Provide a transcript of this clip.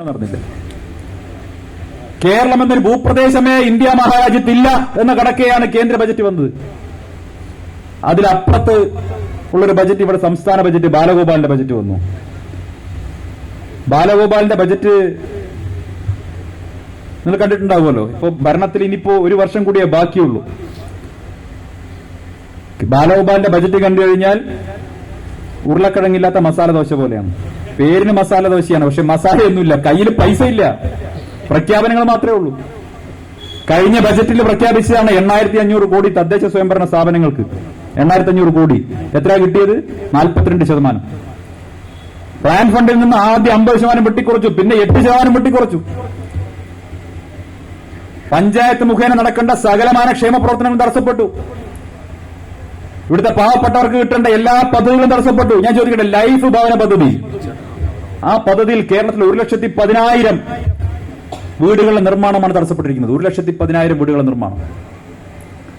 നടന്നില്ല. കേരളം എന്നൊരു ഭൂപ്രദേശമേ ഇന്ത്യ മഹാരാജ്യത്തില്ല എന്ന കണക്കെയാണ് കേന്ദ്ര ബജറ്റ് വന്നത്. അതിലപ്പുറത്ത് ഉള്ളൊരു ബജറ്റ് ഇവിടെ സംസ്ഥാന ബജറ്റ് ബാലഗോപാലിന്റെ ബജറ്റ് വന്നു. ബാലഗോപാലിന്റെ ബജറ്റ് നിങ്ങൾ കണ്ടിട്ടുണ്ടാവുമല്ലോ. ഇപ്പൊ ഭരണത്തിൽ ഇനിയിപ്പോ ഒരു വർഷം കൂടിയേ ബാക്കിയുള്ളൂ. ബാലഗോപാലിന്റെ ബജറ്റ് കണ്ടു കഴിഞ്ഞാൽ ഉരുളക്കിഴങ്ങില്ലാത്ത മസാല ദോശ പോലെയാണ്. പേരിന് മസാല ദോശയാണ്, പക്ഷെ മസാലയൊന്നുമില്ല, കയ്യിൽ പൈസ ഇല്ല, പ്രഖ്യാപനങ്ങൾ മാത്രമേ ഉള്ളൂ. കഴിഞ്ഞ ബജറ്റിൽ പ്രഖ്യാപിച്ചതാണ് 8,500 കോടി തദ്ദേശ സ്വയംഭരണ സ്ഥാപനങ്ങൾക്ക്. 8,500 കോടി എത്ര കിട്ടിയത്? 42%. പ്ലാൻ ഫണ്ടിൽ നിന്ന് ആദ്യം 50% വെട്ടിക്കുറച്ചു, പിന്നെ 8% വെട്ടിക്കുറച്ചു. പഞ്ചായത്ത് മുഖേന നടക്കേണ്ട സകലമാന ക്ഷേമ പ്രവർത്തനങ്ങൾ തടസ്സപ്പെട്ടു. ഇവിടുത്തെ പാവപ്പെട്ടവർക്ക് കിട്ടേണ്ട എല്ലാ പദ്ധതികളും തടസ്സപ്പെട്ടു. ഞാൻ ചോദിക്കട്ടെ, ലൈഫ് ഭവന പദ്ധതി, ആ പദ്ധതിയിൽ കേരളത്തിൽ 1,10,000 വീടുകളുടെ നിർമ്മാണമാണ് തടസ്സപ്പെട്ടിരിക്കുന്നത്. 1,10,000 വീടുകളുടെ നിർമ്മാണം.